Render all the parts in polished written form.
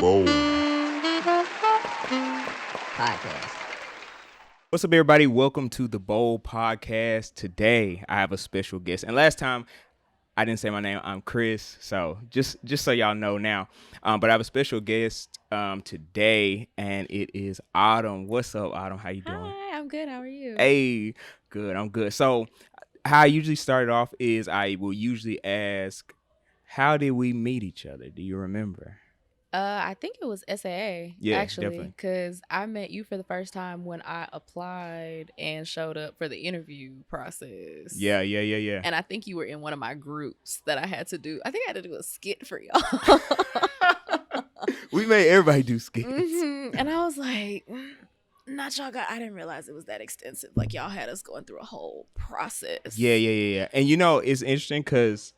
Bold Podcast. What's up, everybody? Welcome to the Bold Podcast. Today, I have a special guest. And last time, I didn't say my name. I'm Chris. So just so y'all know now. But I have a special guest today, and it is Autumn. What's up, Autumn? How you doing? Hi, I'm good. How are you? Hey, good. I'm good. So how I usually start it off is I will usually ask, how did we meet each other? Do you remember? I think it was SAA, Yeah, actually, definitely. because I met you for the first time when I applied and showed up for the interview process. Yeah. And I think you were in one of my groups that I had to do. I think I had to do a skit for y'all. We made everybody do skits. And I was like, not y'all got. I didn't realize it was that extensive. Like y'all had us going through a whole process. Yeah. And you know, it's interesting because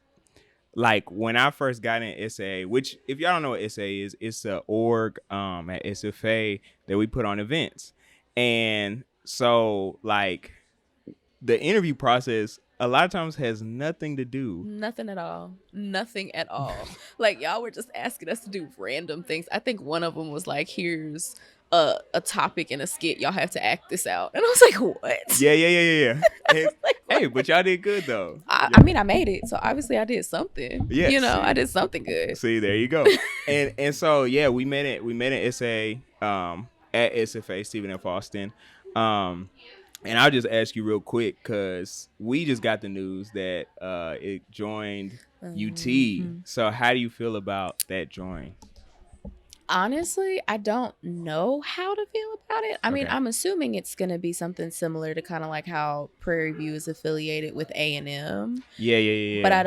like when I first got in SA, which if y'all don't know what SA is, it's a org at SFA that we put on events. And so like the interview process a lot of times has nothing to do. Nothing at all. Nothing at all. Like y'all were just asking us to do random things. I think one of them was like, here's a topic in a skit. Y'all have to act this out. And I was like, what? Yeah. And, Like, hey, but y'all did good though. I mean, I made it. So obviously I did something. Yeah, You know, see. I did something good. See, there you go. and so yeah, we met at SA at SFA Stephen F. Austin. And I'll just ask you real quick because we just got the news that it joined UT. So how do you feel about that join? Honestly, I don't know how to feel about it. I mean, Okay. I'm assuming it's going to be something similar to kind of like how Prairie View is affiliated with A&M. Yeah. But I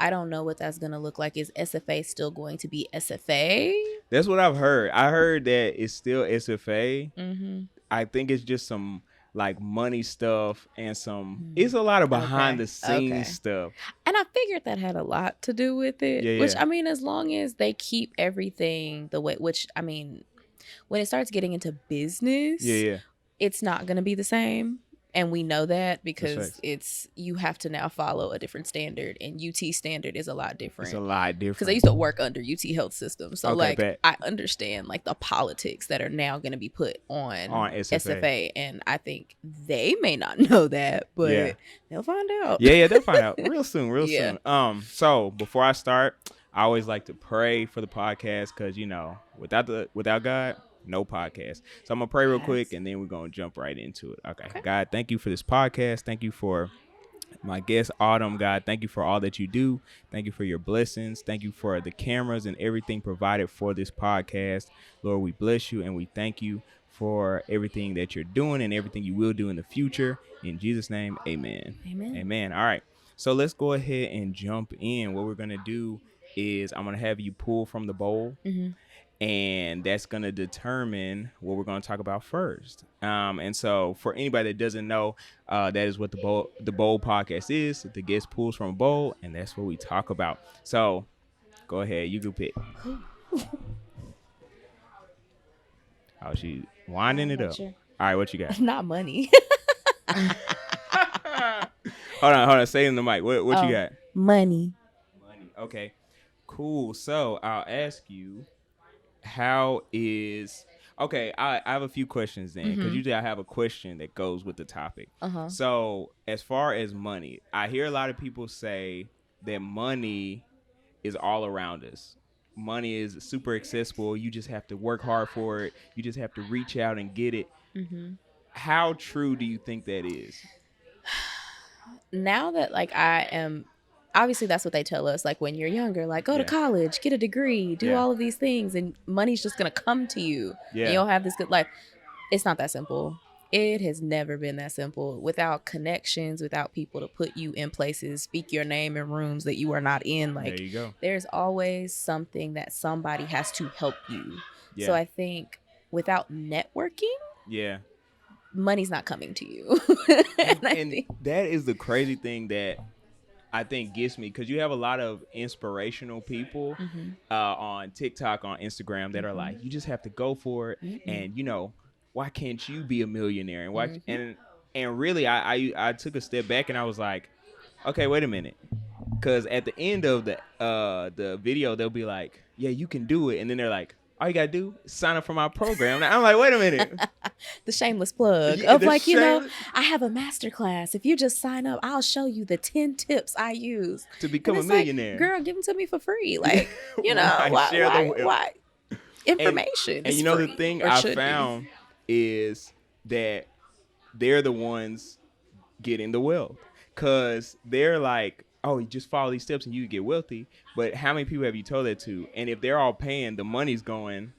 don't know what that's going to look like. Is SFA still going to be SFA? That's what I've heard. I heard that it's still SFA. Mm-hmm. I think it's just some like money stuff and it's a lot of behind the scenes Okay. stuff. And I figured that had a lot to do with it. Yeah. Which, I mean, as long as they keep everything the way, which, I mean, when it starts getting into business, Yeah. it's not going to be the same. And we know that because right. you have to now follow a different standard. And UT standard is a lot different. It's a lot different. Because I used to work under UT Health System. So, Okay, like, bet. I understand, like, the politics that are now going to be put on SFA. And I think they may not know that, but Yeah. they'll find out. Yeah, they'll find out real soon. Yeah. So before I start, I always like to pray for the podcast because, you know, without God, no podcast. So I'm gonna pray real quick and then we're gonna jump right into it. Okay. God, thank you for this podcast. Thank you for my guest Autumn. God, thank you for all that you do. Thank you for your blessings. Thank you for the cameras and everything provided for this podcast. Lord, we bless you and we thank you for everything that you're doing and everything you will do in the future. In Jesus' name, amen. Amen. All right. So let's go ahead and jump in. What we're going to do is I'm going to have you pull from the bowl. Mm-hmm. And that's going to determine what we're going to talk about first. And so for anybody that doesn't know, that is what the bowl podcast is. The guest pulls from a bowl, and that's what we talk about. So go ahead. You can pick. Oh, she's winding it up. Sure. All right, what you got? Not money. Hold on. Say it in the mic. What you got? Money. Okay, cool. So I'll ask you, I have a few questions then because usually I have a question that goes with the topic. So as far as money, I hear a lot of people say that money is all around us. Money is super accessible. You just have to work hard for it. You just have to reach out and get it. How true do you think that is? Now that like I am, obviously that's what they tell us. Like when you're younger, like go to college, get a degree, do all of these things, and money's just gonna come to you. Yeah. And you'll have this good life. It's not that simple. It has never been that simple. Without connections, without people to put you in places, speak your name in rooms that you are not in. Like There you go. there's always something that somebody has to help you. Yeah. So I think without networking, Yeah. money's not coming to you. And that is the crazy thing that I think gets me, because you have a lot of inspirational people on TikTok, on Instagram that are like, you just have to go for it. And, you know, why can't you be a millionaire? And why? And really, I took a step back and I was like, okay, wait a minute. Because at the end of the video, they'll be like, yeah, you can do it. And then they're like, all you gotta do is sign up for my program. Now, I'm like, wait a minute. The shameless plug Yeah, of the like, shame I have a master class. If you just sign up, I'll show you the 10 tips I use. to And become a it's like, millionaire. girl, give them to me for free. Like, Right, share the wealth. why? And Information and is you know the free thing or I should be. found is that they're the ones getting the wealth, cause they're like, oh, you just follow these steps and you get wealthy. But how many people have you told that to? And if they're all paying, the money's going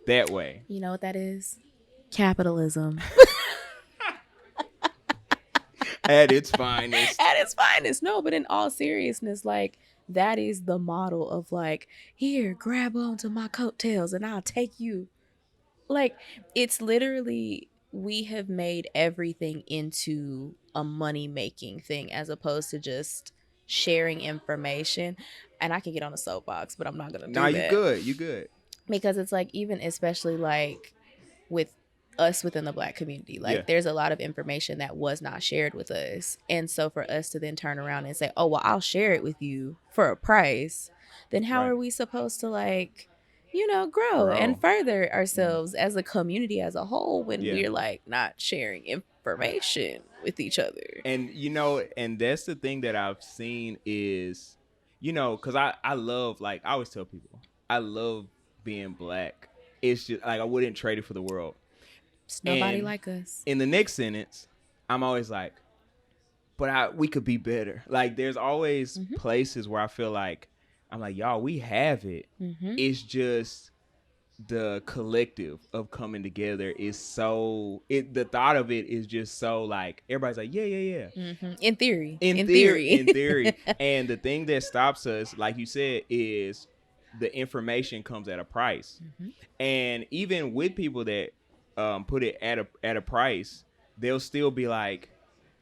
that way. You know what that is? Capitalism. At its finest. At its finest. No, but in all seriousness, like that is the model of like, here, grab onto my coattails and I'll take you. Like, it's literally, we have made everything into a money making thing as opposed to just sharing information. And I can get on a soapbox, but I'm not gonna Nah, do you that. good. You good. Because it's like, even especially like with us within the Black community, like Yeah. there's a lot of information that was not shared with us, and so for us to then turn around and say, oh well, I'll share it with you for a price, then how Right. are we supposed to like, grow Grow. and further ourselves as a community as a whole when Yeah. we're like not sharing information with each other? And and that's the thing that I've seen is, because I love, like I always tell people, I love being Black. It's just like I wouldn't trade it for the world. It's nobody And like us. in the next sentence, I'm always like, but we could be better. Like there's always places where I feel like I'm like, y'all, we have it. It's just the collective of coming together is so, the thought of it is just so like, everybody's like, yeah. In theory. In theory. And the thing that stops us, like you said, is the information comes at a price. And even with people that put it at a price, they'll still be like,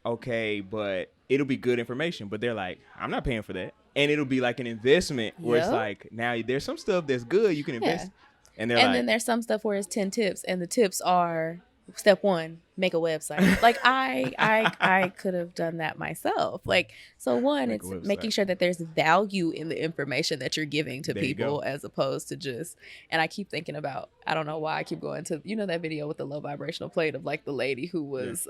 okay, but it'll be good information. But they're like, I'm not paying for that. And it'll be like an investment where it's Yep. like, now there's some stuff that's good you can invest. Yeah. And they're And like, then there's some stuff where it's 10 tips, and the tips are step 1, make a website. Like I could have done that myself. Like, so one, Make a it's website. making sure that there's value in the information that you're giving to There you people go. as opposed to just, and I keep thinking about, I don't know why I keep going to, that video with the low vibrational plate of like the lady who was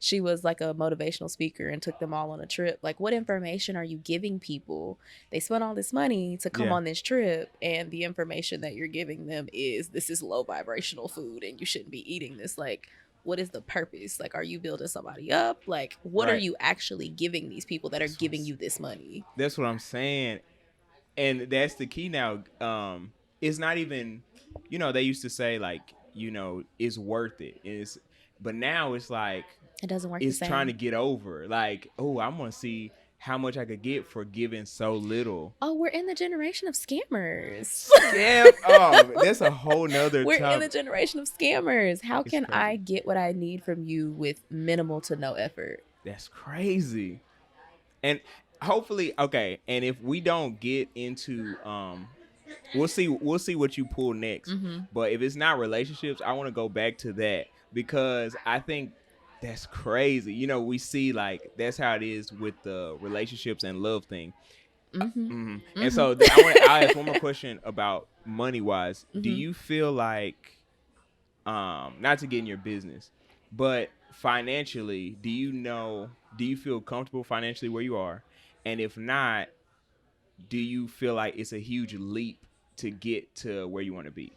she was like a motivational speaker and took them all on a trip. Like, what information are you giving people? They spent all this money to come on this trip, and the information that you're giving them is, this is low vibrational food and you shouldn't be eating this. Like, what is the purpose? Like, are you building somebody up? Like, what are Right. you actually giving these people that are giving you this money? That's what I'm saying. And that's the key now. It's not even, they used to say like, it's worth it. But now it's like, It doesn't work it's the same. trying to get over. Like, oh, I'm going to see how much I could get for giving so little. Oh, we're in the generation of scammers. Scam. Oh, that's a whole nother We're topic. in the generation of scammers. How It's can crazy. I get what I need from you with minimal to no effort? That's crazy. And hopefully, okay, and if we don't get into we'll see what you pull next. But if it's not relationships, I want to go back to that, because I think that's crazy. We see like that's how it is with the relationships and love thing. And so I'll ask one more question about money wise. Do you feel like, not to get in your business, but financially, do you feel comfortable financially where you are? And if not, do you feel like it's a huge leap to get to where you want to be?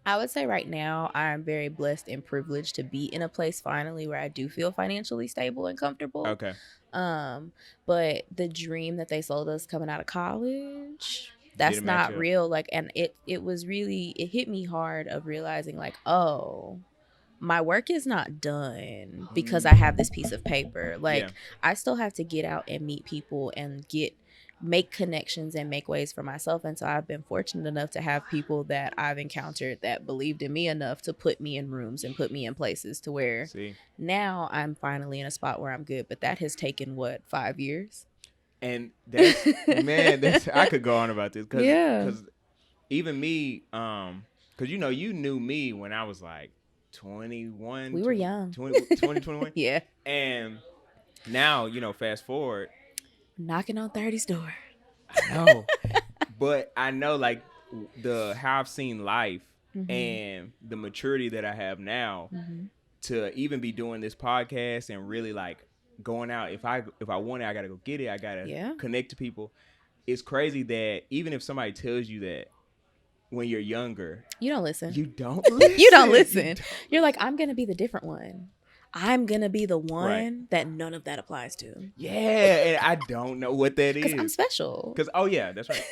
I would say right now I'm very blessed and privileged to be in a place finally where I do feel financially stable and comfortable. Okay. But the dream that they sold us coming out of college, that's Didn't match not up. real. Like, and it was really, it hit me hard of realizing like, oh, my work is not done because I have this piece of paper. Like, Yeah. I still have to get out and meet people and make connections and make ways for myself. And so I've been fortunate enough to have people that I've encountered that believed in me enough to put me in rooms and put me in places to where See, now I'm finally in a spot where I'm good. But that has taken 5 years? and that's man, I could go on about this because Yeah. even me, because you knew me when I was like 21. We were young. 20, 21. Yeah. And now, fast forward, Knocking on 30's door. I know. But I know, like, the how I've seen life and the maturity that I have now to even be doing this podcast and really like going out. If I want it, I gotta go get it. I gotta connect to people. It's crazy that even if somebody tells you that when you're younger, you don't listen. You don't listen. You don't listen. You're like, I'm gonna be the different one. I'm gonna be the one that none of that applies to. Yeah, and I don't know what that is. Because I'm special. Because that's right.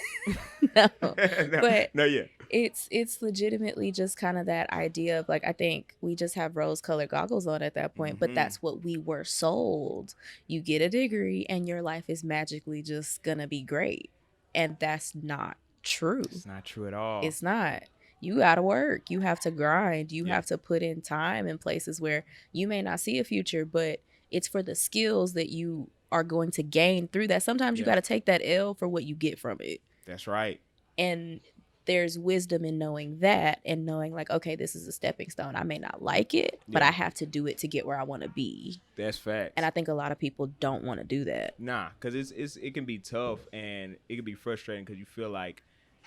No, but yeah, it's legitimately just kind of that idea of like, I think we just have rose-colored goggles on at that point, but that's what we were sold. You get a degree and your life is magically just gonna be great, and that's not true. It's not true at all. It's not. You gotta work. You have to grind. You have to put in time in places where you may not see a future, but it's for the skills that you are going to gain through that. Sometimes you gotta take that L for what you get from it. That's right. And there's wisdom in knowing that and knowing like, okay, this is a stepping stone. I may not like it, but I have to do it to get where I want to be. That's facts. And I think a lot of people don't want to do that. Nah, because it can be tough and it can be frustrating because you feel like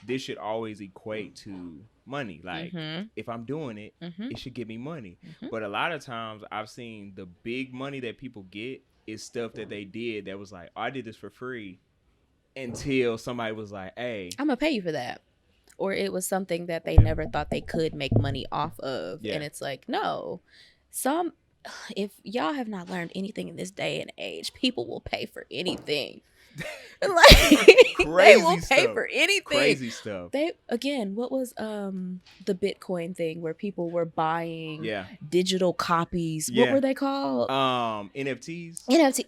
this should always equate to money. Like if I'm doing it, it should give me money. But a lot of times I've seen the big money that people get is stuff that they did that was like, oh, I did this for free, until somebody was like, hey, I'm gonna pay you for that. Or it was something that they never thought they could make money off of. And it's like, no, if y'all have not learned anything in this day and age, people will pay for anything. Like they will pay for anything. Crazy stuff. What was the Bitcoin thing where people were buying digital copies? What were they called? NFTs.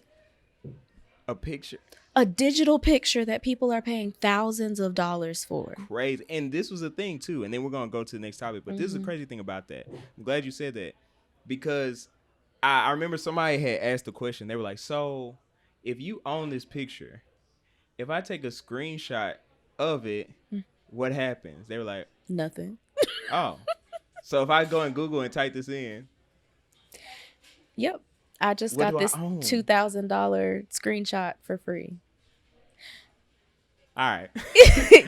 A picture. A digital picture that people are paying thousands of dollars for. Crazy. And this was a thing too. And then we're gonna go to the next topic. But this is a crazy thing about that. I'm glad you said that, because I remember somebody had asked the question. They were like, so if you own this picture, if I take a screenshot of it, what happens? They were like, nothing. Oh, so if I go in Google and type this in, yep, I just got this $2,000 screenshot for free. All right.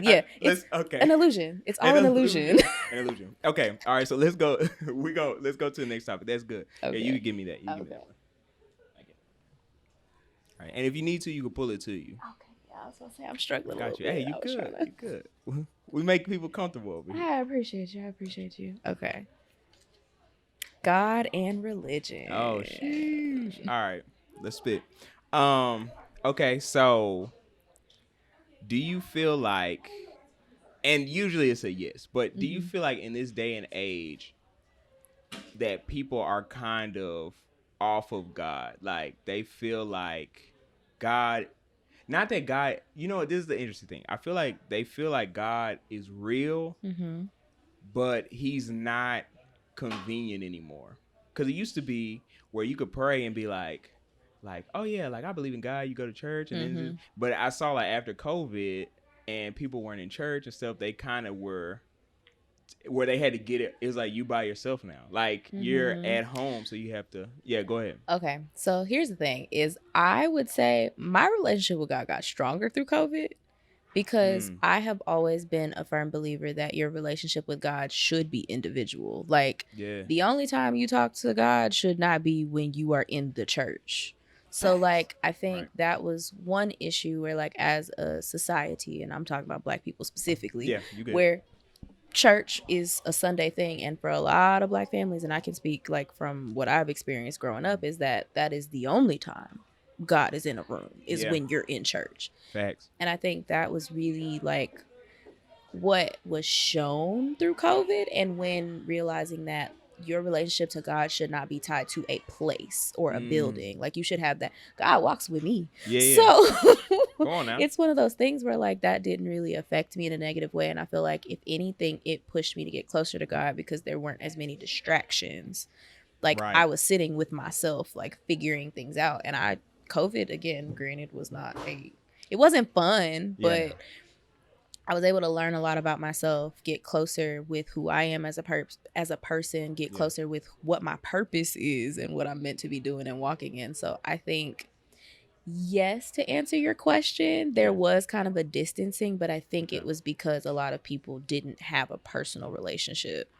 Yeah, it's an illusion. It's all an illusion. An illusion. Okay. All right. So let's go. Let's go to the next topic. That's good. Okay. Yeah, you can give me that. You give me that one. All right. And if you need to, you can pull it to you. Okay. Yeah, I was gonna say I'm struggling. Got you. Hey, you good? You good? We make people comfortable over here. I appreciate you. Okay. God and religion. Oh, sheesh. All right. Let's spit. Okay. So, do you feel like, and usually it's a yes, but do you feel like in this day and age that people are kind of off of God? Like they feel like God, not that God, this is the interesting thing. I feel like they feel like God is real, but he's not convenient anymore. Because it used to be where you could pray and be like, oh yeah, like I believe in God, you go to church, and then but I saw like after COVID and people weren't in church and stuff, they kind of were where they had to get it. It was like you by yourself now, like you're at home, so you have to. Yeah, go ahead. Okay, so here's the thing: is I would say my relationship with God got stronger through COVID, because I have always been a firm believer that your relationship with God should be individual. Like the only time you talk to God should not be when you are in the church. So like I think that was one issue where like as a society, and I'm talking about Black people specifically, where church is a Sunday thing, and for a lot of Black families, and I can speak like from what I've experienced growing up, is that is the only time God is in a room is when you're in church. Facts. And I think that was really like what was shown through COVID, and when realizing that your relationship to God should not be tied to a place or a building. Like you should have that God walks with me. Yeah. So Go on now. It's one of those things where like that didn't really affect me in a negative way, and I feel like if anything it pushed me to get closer to God because there weren't as many distractions. Like I was sitting with myself like figuring things out, and COVID, again, granted, it wasn't fun, but I was able to learn a lot about myself, get closer with who I am as a person, get closer with what my purpose is and what I'm meant to be doing and walking in. So I think, yes, to answer your question, there Yeah, was kind of a distancing, but I think okay, it was because a lot of people didn't have a personal relationship.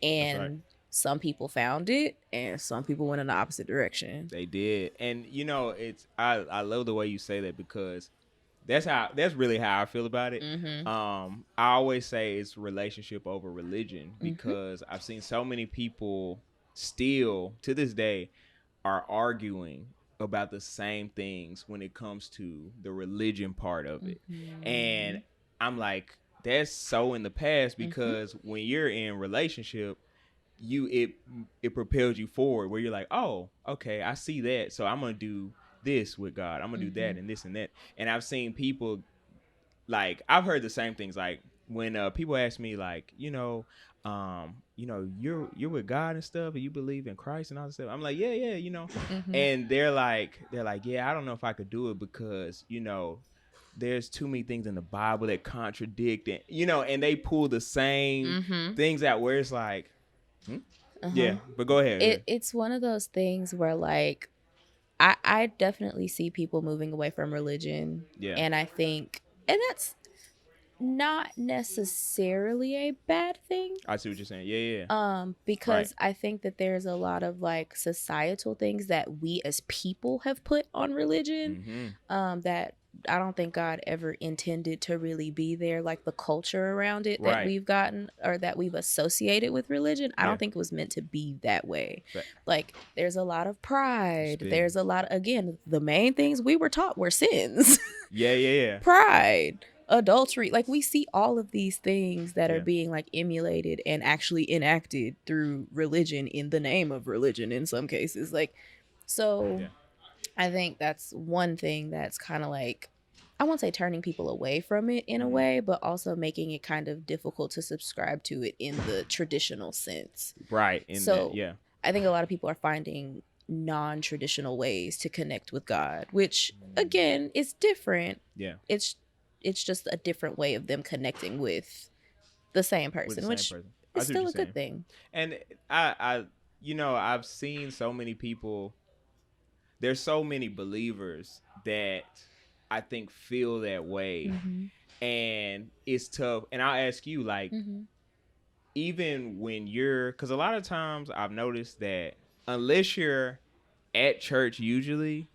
that's right. And some people found it, and some people went in the opposite direction. They did, and it's I love the way you say that because that's really how I feel about it. Mm-hmm. I always say it's relationship over religion Mm-hmm. because I've seen so many people still to this day are arguing about the same things when it comes to the religion part of it. Mm-hmm. And I'm like, that's so in the past Mm-hmm. because when you're in relationship, it propels you forward where you're like, oh, okay, I see that. So I'm gonna do this with God. I'm gonna do Mm-hmm. that and this and that. And I've seen people like I've heard the same things like when people ask me like you're with God and stuff and you believe in Christ and all this stuff. I'm like yeah. Mm-hmm. And they're like yeah, I don't know if I could do it because there's too many things in the Bible that contradict it, and they pull the same Mm-hmm. things out where it's like hmm? Uh-huh. Yeah, but go ahead. Yeah, It's one of those things where like I definitely see people moving away from religion, yeah, and I think, and that's not necessarily a bad thing. I see what you're saying. Yeah, yeah, right. Because I think that there's a lot of like societal things that we as people have put on religion, Mm-hmm. that I don't think God ever intended to really be there. Like the culture around it that Right. we've gotten or that we've associated with religion, I Yeah. don't think it was meant to be that way. Fa- Like there's a lot of pride. Spitting. There's a lot, again, the main things we were taught were sins. Yeah, yeah, yeah. Pride, adultery. Like we see all of these things that are Yeah. being like emulated and actually enacted through religion in the name of religion in some cases. Like, so Yeah. I think that's one thing that's kind of like, I won't say turning people away from it in a Mhm. way, but also making it kind of difficult to subscribe to it in the traditional sense. Right. In that, So yeah. I think a lot of people are finding non-traditional ways to connect with God, which again is different. Yeah. It's it's just a different way of them connecting with the same With the person, same which person. I is see what still you're a good saying. thing. And I've seen so many people. There's so many believers that I think feel that way, Mm-hmm. and it's tough. And I'll ask you, like, Mm-hmm. even when because a lot of times I've noticed that unless you're at church, usually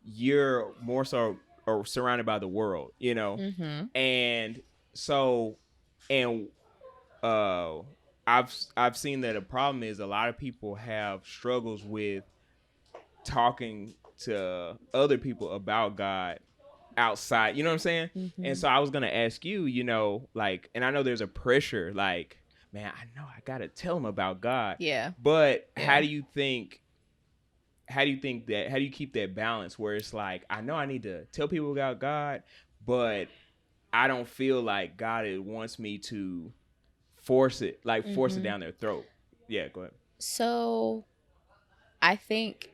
you're more so or surrounded by the world, Mm-hmm. and so and uh I've seen that a problem is a lot of people have struggles with talking to other people about God outside, you know what I'm saying? And Mm-hmm. so I was gonna ask you, like, and I know there's a pressure, like, man, I know I gotta tell him about God, Yeah. but Yeah. how do you keep that balance where it's like I know I need to tell people about God, but I don't feel like God wants me to force it Mm-hmm. down their throat. Yeah, go ahead. So I think,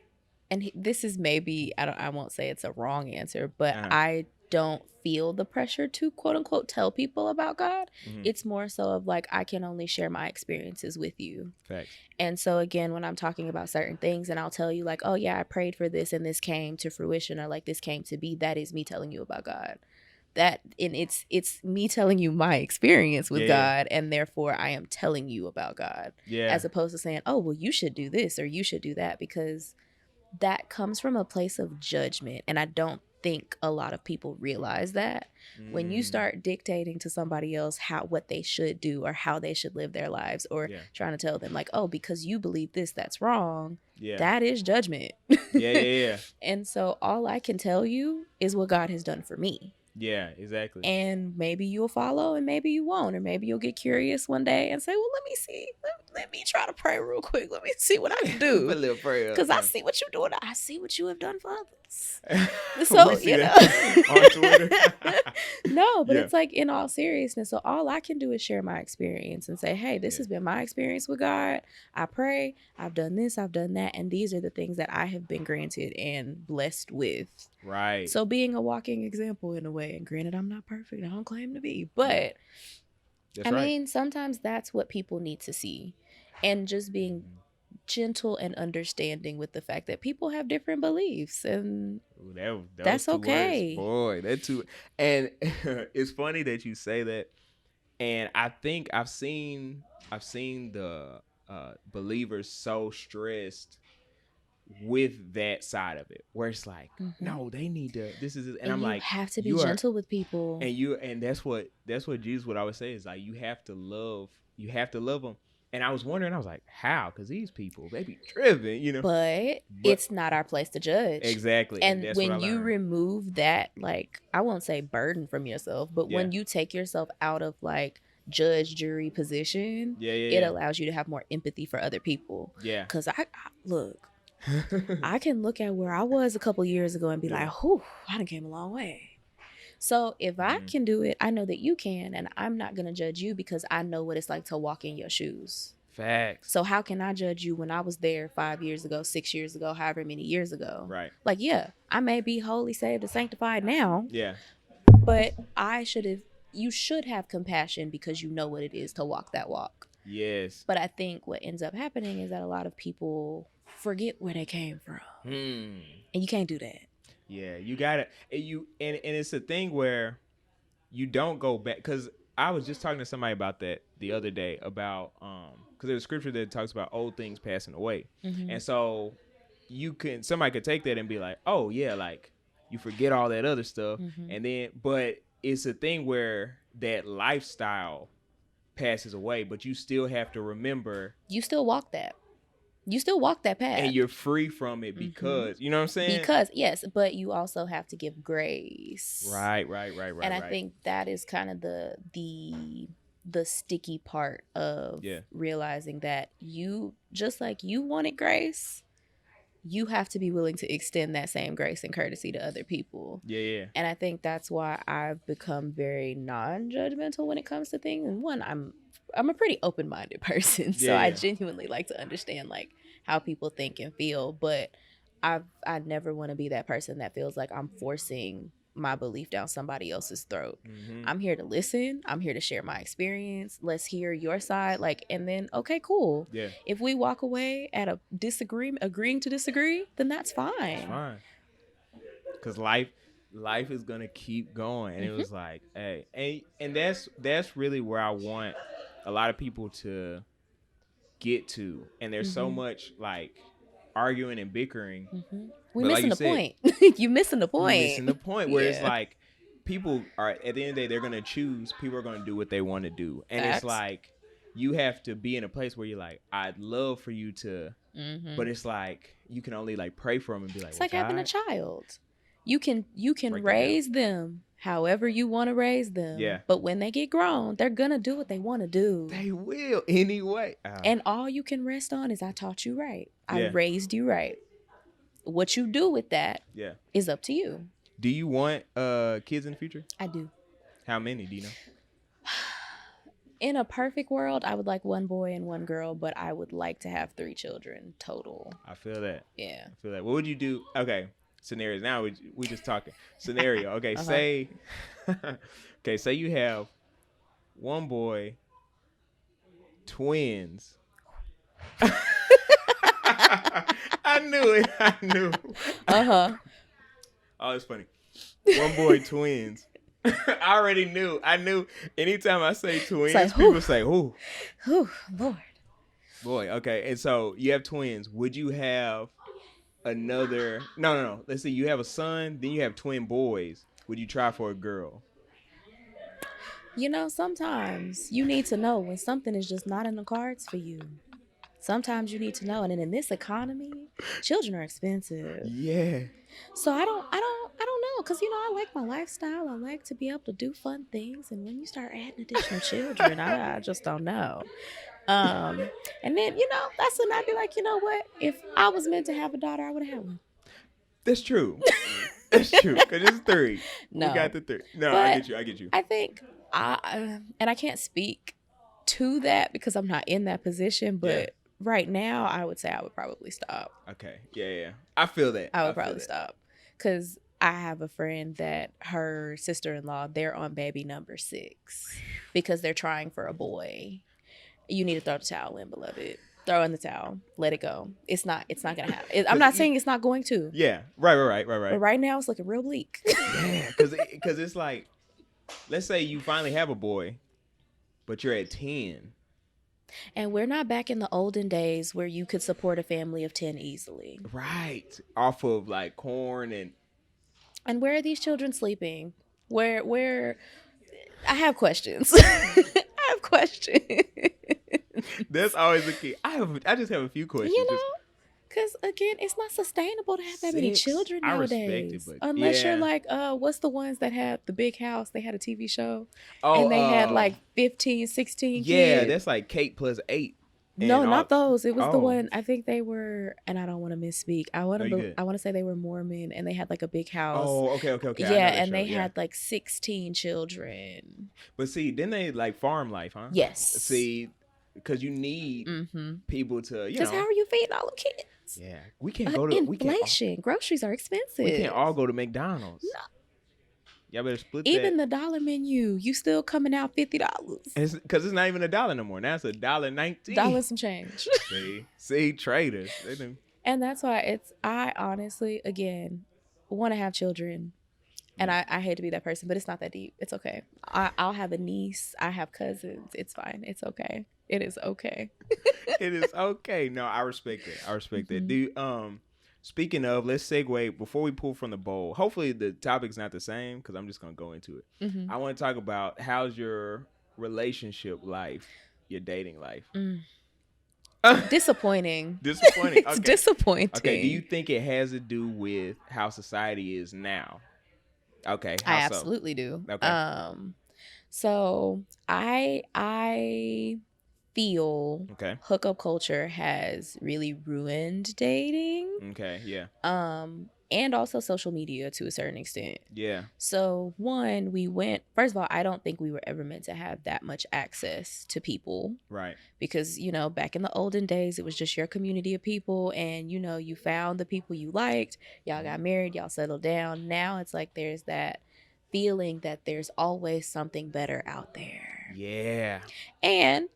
and this is maybe, I won't say it's a wrong answer, but Uh-huh. I don't feel the pressure to quote unquote tell people about God. Mm-hmm. It's more so of like I can only share my experiences with you. Facts. And so again, when I'm talking about certain things and I'll tell you like, oh yeah, I prayed for this and this came to fruition, or like this came to be, that is me telling you about God. That, and it's me telling you my experience with Yeah, God, and therefore I am telling you about God, yeah, as opposed to saying, oh well, you should do this or you should do that, because that comes from a place of judgment, and I don't think a lot of people realize that. When you mm, start dictating to somebody else what they should do or how they should live their lives, or yeah, trying to tell them like, oh, because you believe this, that's wrong, yeah, that is judgment. yeah, yeah, yeah, And so all I can tell you is what God has done for me, yeah, exactly. and maybe you'll follow and maybe you won't, or maybe you'll get curious one day and say, well, let me see, let me try to pray real quick, let me see what I can Put do, a little prayer up. because I see what you're doing, I see what you have done for others. We So see that on Twitter. no, but Yeah, it's like, in all seriousness, so all I can do is share my experience and say, hey, this yeah, has been my experience with God. I pray, I've done this, I've done that, and these are the things that I have been granted and blessed with. right. So being a walking example in a way, and granted, I'm not perfect, I don't claim to be, Yeah, but that's I right. mean, sometimes that's what people need to see. And just being Mhm. gentle and understanding with the fact that people have different beliefs, and Ooh, those that's two words, okay. boy, that two. And it's funny that you say that. And I think I've seen the believers so stressed with that side of it, where it's like, no, they need to. This is, and I'm you like, have to be you are, gentle with people. and that's what Jesus would always say is like, you have to love them. And I was wondering, I was like, how? Because these people, they be driven, But But it's not our place to judge. exactly, and And that's what I when you learned. remove that, like, I won't say burden from yourself, but Yeah. when you take yourself out of like judge jury position, Yeah, it yeah, allows you to have more empathy for other people. yeah. Because I look, I can look at where I was a couple years ago and be Yeah. like, whew, I done came a long way. So if I can do it, I know that you can, and I'm not going to judge you because I know what it's like to walk in your shoes. Facts. So how can I judge you when I was there 5 years ago, 6 years ago, however many years ago? Right. Like, yeah, I may be holy, saved, and sanctified now, Yeah. but you should have compassion because you know what it is to walk that walk. Yes. But I think what ends up happening is that a lot of people forget where they came from. And you can't do that. Yeah, you gotta, and it's a thing where you don't go back, because I was just talking to somebody about that the other day about because there's a scripture that talks about old things passing away, and so somebody could take that and be like, oh yeah, like you forget all that other stuff, and then but it's a thing where that lifestyle passes away, but you still have to remember You still walk that. You still walk that path. and you're free from it because you know what I'm saying? Because yes, but you also have to give grace. Right. And I think that is kind of the sticky part of realizing that you, just like you wanted grace, you have to be willing to extend that same grace and courtesy to other people. Yeah. And I think that's why I've become very non-judgmental when it comes to things. And one, I'm a pretty open-minded person, so I genuinely like to understand like how people think and feel. But I never want to be that person that feels like I'm forcing my belief down somebody else's throat. I'm here to listen. I'm here to share my experience. Let's hear your side. Like, and then, okay, cool. Yeah. If we walk away at a agreeing to disagree, then that's fine. It's fine. Because life is gonna keep going. And it was like, hey, and that's really where I want a lot of people to get to. And there's so much like arguing and bickering. We But missing like the you point. You missing the point. You're missing the point where it's like people are at the end of the day, they're gonna choose. People are gonna do what they want to do, and Facts. it's like you have to be in a place where you're like, I'd love for you to, but it's like you can only like pray for them and be like, It's well, like having a God, child. You can Break that raise them however you want to raise them. Yeah. But when they get grown, they're gonna do what they want to do. They will anyway. And all you can rest on is I taught you right. I Yeah. raised you right. What you do with that is up to you. Do you want kids in the future? I do. How many do you know? In a perfect world, I would like one boy and one girl, but I would like to have 3 children total. I feel that. Yeah. I feel that. What would you do? Okay, scenarios. Now we just talking scenario. Okay, say you have one boy, twins. I knew it. I knew. Oh, it's funny. One boy, twins. I already knew. I knew. Anytime I say twins, like, people say, "Ooh, Lord." Boy." Okay, and so you have twins. Would you have another? No. Let's see. You have a son, then you have twin boys. Would you try for a girl? You know, sometimes you need to know when something is just not in the cards for you. Sometimes you need to know, and then in this economy, children are expensive. Yeah. So I don't know, because I like my lifestyle. I like to be able to do fun things, and when you start adding additional children, I just don't know. And then that's when I'd be like, you know what? If I was meant to have a daughter, I would have had one. That's true. That's true. Because it's 3. No, we got the 3. No, but I get you. I think and I can't speak to that because I'm not in that position, but right now I would say I would probably stop. Okay. Yeah. I feel that. I would probably stop because I have a friend that her sister-in-law, they're on baby number 6 because they're trying for a boy. You need to throw the towel in, beloved. throw in the towel, let it go. It's not gonna happen. I'm not saying it's not going to. Yeah, right. But right now it's looking real bleak. Yeah, because it's like, let's say you finally have a boy, but you're at 10. And we're not back in the olden days where you could support a family of 10 easily. Right. Off of like corn And where are these children sleeping? Where I have questions. I have questions. That's always the key. I just have a few questions. You know, because again, it's not sustainable to have that many children nowadays. But unless you're like, what's the ones that had the big house? They had a TV show. Oh, and they had like 15, 16 yeah, kids. that's like Cade plus 8. No, not those. It was the one. I think they were, and I don't want to misspeak. I want to say they were Mormon, and they had like a big house. Oh, okay. Yeah, and they had like 16 children. But see, then they like farm life, huh? Yes. See, because you need people to, Because how are you feeding all the kids? Yeah, we can't go to inflation. Groceries are expensive. We can't all go to McDonald's. No. Y'all better split even the dollar menu, you still coming out $50. Because it's not even $1 no more. Now it's $1.19. Dollars some change. See, traders. And that's why I honestly, again, want to have children. And I hate to be that person, but it's not that deep. It's okay. I'll have a niece. I have cousins. It's fine. It's okay. It is okay. It is okay. No, I respect it. I respect that. Do speaking of, let's segue before we pull from the bowl. Hopefully the topic's not the same because I'm just going to go into it. I want to talk about how's your relationship life, your dating life. Disappointing. Disappointing. It's disappointing. Okay, do you think it has to do with how society is now? Okay. I absolutely do. Okay. So I feel hookup culture has really ruined dating. Okay, yeah. And also social media to a certain extent. Yeah. So first of all, I don't think we were ever meant to have that much access to people. Right. Because, back in the olden days, it was just your community of people and, you found the people you liked, y'all got married, y'all settled down. Now it's like there's that feeling that there's always something better out there. Yeah. And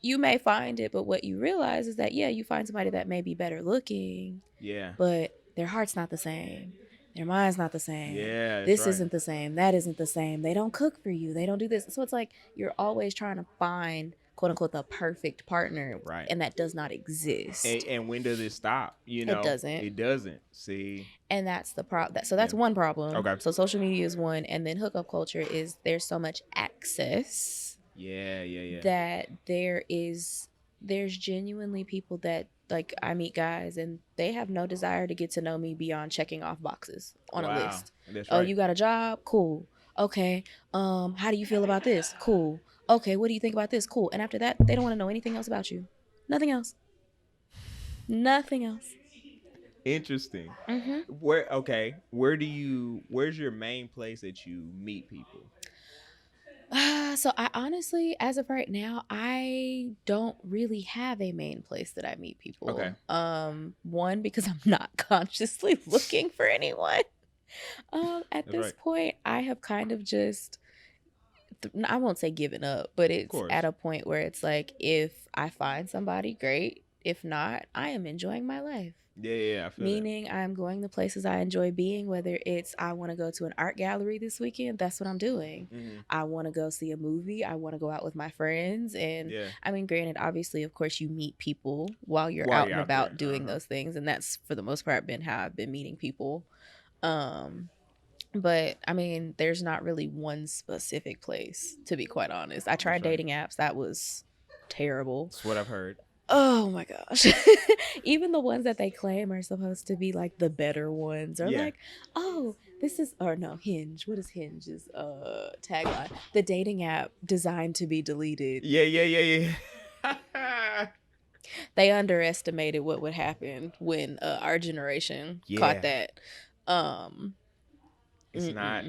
you may find it, but what you realize is that, you find somebody that may be better looking. Yeah. But their heart's not the same. Their mind's not the same. Yeah. This isn't the same. That isn't the same. They don't cook for you. They don't do this. So it's like you're always trying to find, quote unquote, the perfect partner. Right. And that does not exist. And when does it stop? It doesn't. It doesn't. See? And that's the problem. So that's one problem. Okay. So social media is one. And then hookup culture is there's so much access. Yeah. That there's genuinely people that, like, I meet guys and they have no desire to get to know me beyond checking off boxes on a list. That's right. Oh, right. you got a job? Cool. Okay. How do you feel about this? Cool. Okay, what do you think about this? Cool. And after that, they don't want to know anything else about you. Nothing else. Nothing else. Interesting. Where's your main place that you meet people? So I honestly, as of right now, I don't really have a main place that I meet people. Okay. One, because I'm not consciously looking for anyone. At this point, I have kind of just, I won't say given up, but it's at a point where it's like, if I find somebody, great. If not, I am enjoying my life. Yeah, I feel Meaning that. I'm going the places I enjoy being, whether it's I want to go to an art gallery this weekend, that's what I'm doing. I want to go see a movie. I want to go out with my friends. And I mean, granted, obviously, of course, you meet people while you're out and about doing those things. And that's, for the most part, been how I've been meeting people. But I mean, there's not really one specific place, to be quite honest. I tried dating apps. That was terrible. That's what I've heard. Oh my gosh. Even the ones that they claim are supposed to be like the better ones are like, oh, this is, or no, Hinge. What is Hinge's tagline? The dating app designed to be deleted. Yeah. They underestimated what would happen when our generation caught that. It's not,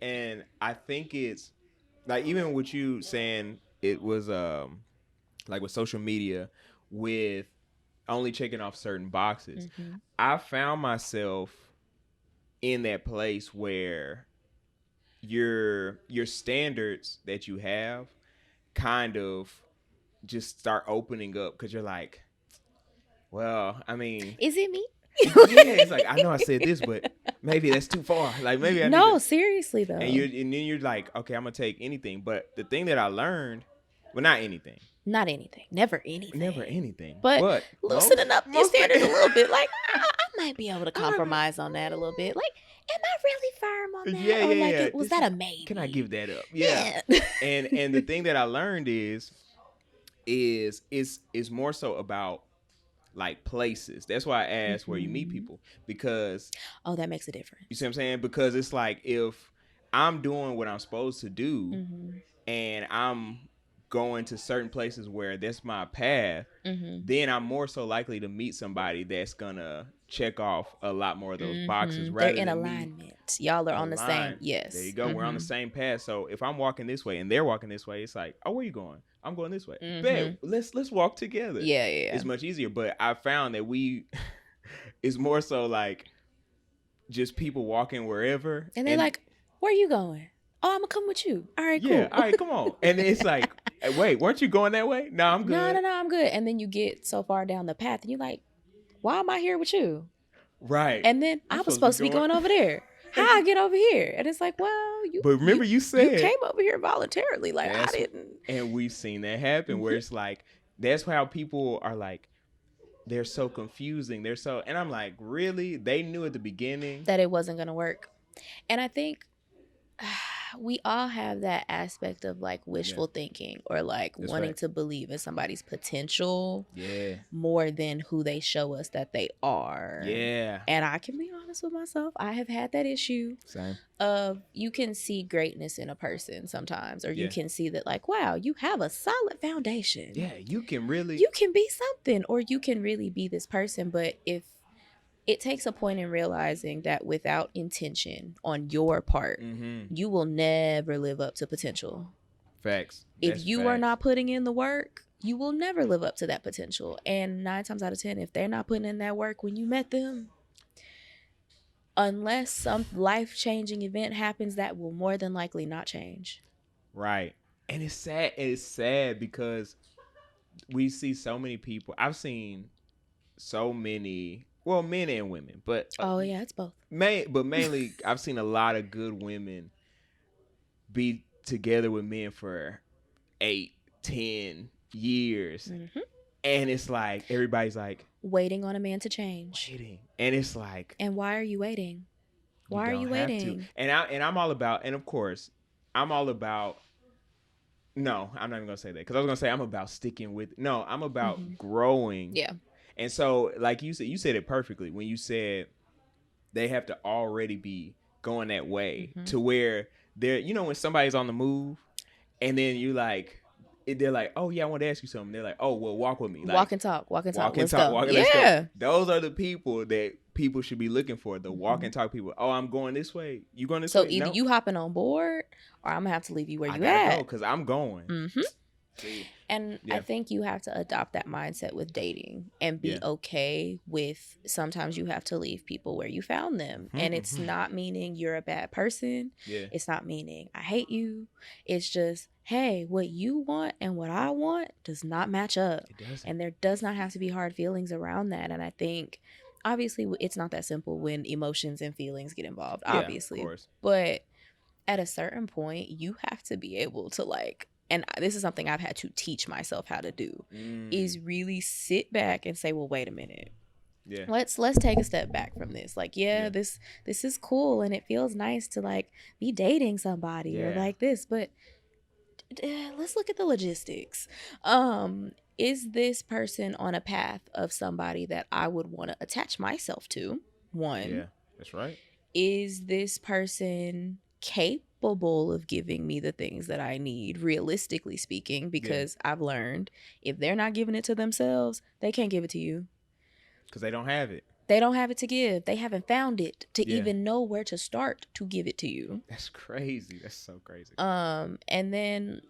and I think it's like, even with you saying it was like with social media, with only checking off certain boxes, I found myself in that place where your standards that you have kind of just start opening up because you're like, well, I mean, Is it me? yeah, it's like I know I said this, but maybe that's too far. Like maybe I need No, to. seriously though. And then you're like, okay, I'm gonna take anything. But the thing that I learned, well, not anything, Not anything. Never anything. never anything, But loosening up these standards a little bit. Like I might be able to compromise on that a little bit. Like, am I really firm on that? Yeah, or yeah, like, yeah. was that a maybe? Can I give that up? Yeah. and the thing that I learned is more so about like places. That's why I asked where you meet people, because that makes a difference. You see what I'm saying? Because it's like if I'm doing what I'm supposed to do Mm-hmm. and I'm going to certain places where that's my path, Mm-hmm. then I'm more so likely to meet somebody that's gonna check off a lot more of those boxes. They're Rather in than alignment. Y'all are on the same. Yes. There you go. We're on the same path. So if I'm walking this way and they're walking this way, it's like, oh, where you going? I'm going this way. Bet, let's walk together. Yeah. It's much easier. But I found that it's more so like just people walking wherever. And they're like, where are you going? Oh, I'm gonna come with you. All right, cool. Yeah, all right, come on. And it's like, wait, weren't you going that way? No, I'm good. No, I'm good. And then you get so far down the path and you're like, why am I here with you? Right. And then I was supposed to be going over there. How I get over here? And it's like, well, you. But remember, you said you came over here voluntarily. Like I didn't. And we've seen that happen where it's like, that's how people are like, they're so confusing. And I'm like, really? They knew at the beginning that it wasn't gonna work. And I think we all have that aspect of like wishful thinking or like that's wanting to believe in somebody's potential more than who they show us that they are. Yeah. And I can be honest with myself. I have had that issue. Same. Of you can see greatness in a person sometimes, or you can see that like, wow, you have a solid foundation. Yeah, you can be something, or you can really be this person. But if it takes a point in realizing that without intention on your part, you will never live up to potential. Facts. If you are not putting in the work, you will never live up to that potential. And 9 times out of 10, if they're not putting in that work when you met them, unless some life-changing event happens, that will more than likely not change. Right. And it's sad. It's sad because we see so many people. I've seen so many, well, men and women, but it's both. But mainly, I've seen a lot of good women be together with men for 8, 10 years, and it's like everybody's like waiting on a man to change. And it's like, and why are you waiting? Why are you waiting? And I'm all about, and of course, I'm all about. No, I'm not even gonna say that because I was gonna say I'm about sticking with. No, I'm about growing. Yeah. And so, like you said it perfectly when you said they have to already be going that way to where they're, when somebody's on the move and then you like, they're like, oh yeah, I want to ask you something. They're like, oh, well, walk with me. Like, walk and talk. Let's go. Let's go. Those are the people that people should be looking for. The walk and talk people. Oh, I'm going this way. You going this way? So either you hopping on board or I'm gonna have to leave you where you at. Because I'm going. And I think you have to adopt that mindset with dating and be okay with sometimes you have to leave people where you found them. And it's not meaning you're a bad person. Yeah. It's not meaning I hate you. It's just, hey, what you want and what I want does not match up. It doesn't. And there does not have to be hard feelings around that. And I think obviously it's not that simple when emotions and feelings get involved, obviously. Of course. But at a certain point, you have to be able to like, and this is something I've had to teach myself how to do, is really sit back and say, well, wait a minute. Yeah. Let's take a step back from this. Like, this is cool and it feels nice to like be dating somebody or like this, but let's look at the logistics. Is this person on a path of somebody that I would want to attach myself to? One. Yeah, that's right. Is this person capable of giving me the things that I need, realistically speaking? Because I've learned if they're not giving it to themselves, they can't give it to you. Because they don't have it. They don't have it to give. They haven't found it to even know where to start to give it to you. That's crazy. That's so crazy. And then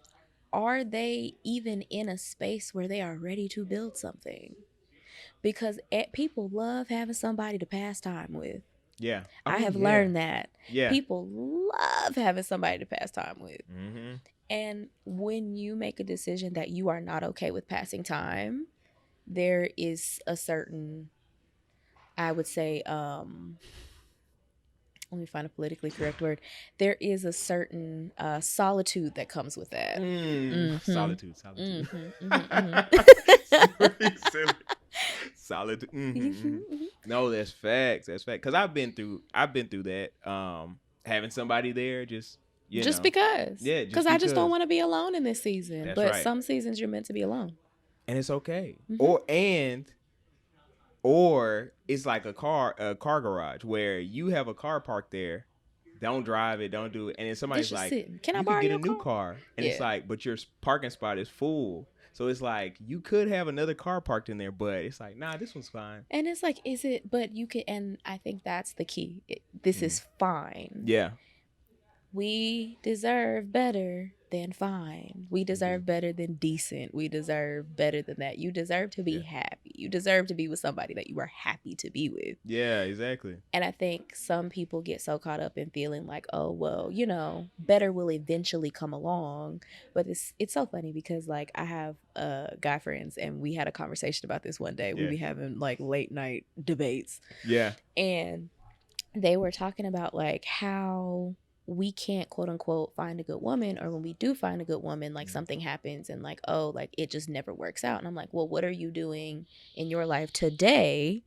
are they even in a space where they are ready to build something? Because people love having somebody to pass time with. Yeah. I have learned that. Yeah. People love having somebody to pass time with. And when you make a decision that you are not okay with passing time, there is a certain, I would say, let me find a politically correct word. There is a certain solitude that comes with that. Solitude. Silly. Solitude. No, that's facts. That's fact. Because I've been through that. Having somebody there, just just because. Yeah, because I just don't want to be alone in this season. That's but right. some seasons you're meant to be alone, and it's okay. Or it's like a car garage where you have a car parked there. Don't drive it. Don't do it. And then somebody's like, sitting. Can I you borrow could get your a new car. And it's Yeah. like, but your parking spot is full. So it's like, you could have another car parked in there, but it's like, nah, this one's fine. And it's like, is it, but you can, and I think that's the key. This is fine. Yeah. We deserve better than fine. We deserve better than decent. We deserve better than that. You deserve to be happy. You deserve to be with somebody that you are happy to be with. Yeah, exactly. And I think some people get so caught up in feeling like, oh, well, you know, better will eventually come along. But it's so funny because, like, I have guy friends, and we had a conversation about this one day. We be having, like, late night debates. Yeah. And they were talking about, like, how we can't, quote unquote, find a good woman, or when we do find a good woman, like, something happens and, like, oh, like, it just never works out. And I'm like, well, what are you doing in your life today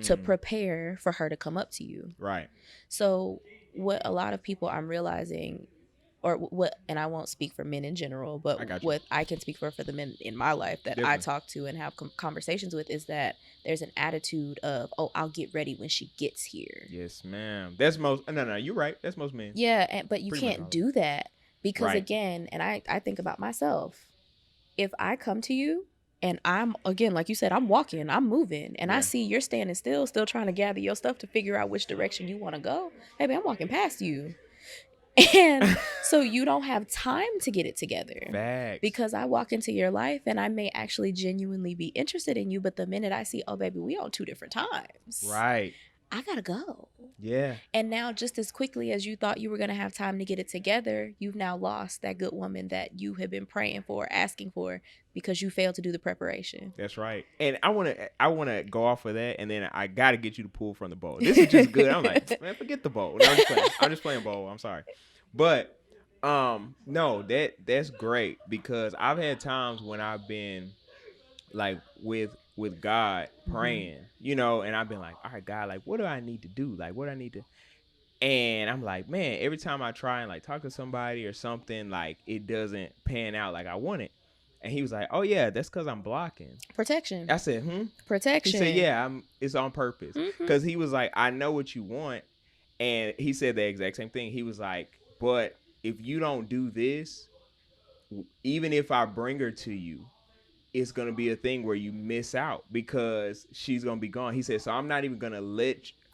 to prepare for her to come up to you? Right. So what a lot of people, I'm realizing, or what, and I won't speak for men in general, but what I can speak for the men in my life that I talk to and have conversations with, is that there's an attitude of, oh, I'll get ready when she gets here. Yes, ma'am. That's most. No, you're right. That's most men. Yeah, but you can't do that because, again, and I think about myself. If I come to you and I'm, again, like you said, I'm walking, I'm moving, and I see you're standing still trying to gather your stuff to figure out which direction you want to go, baby, I'm walking past you. And so you don't have time to get it together. Facts. Because I walk into your life and I may actually genuinely be interested in you, but the minute I see, oh, baby, we on two different times. Right. I gotta go. Yeah. And now, just as quickly as you thought you were gonna have time to get it together, you've now lost that good woman that you have been praying for, asking for, because you failed to do the preparation. That's right. And I wanna go off of that, and then I gotta get you to pull from the bowl. This is just good. I'm like, man, forget the bowl. No, I'm just playing bowl. I'm sorry. But no, that's great, because I've had times when I've been like with God praying, you know, and I've been like, all right, God, like, what do I need to do? Like, what do I need to? And I'm like, man, every time I try and like talk to somebody or something, like, it doesn't pan out like I want it. And he was like, oh yeah, that's because I'm blocking. Protection. I said, Protection. He said, yeah, it's on purpose. Because he was like, I know what you want. And he said the exact same thing. He was like, but if you don't do this, even if I bring her to you, it's going to be a thing where you miss out because she's going to be gone. He said, so I'm not even going to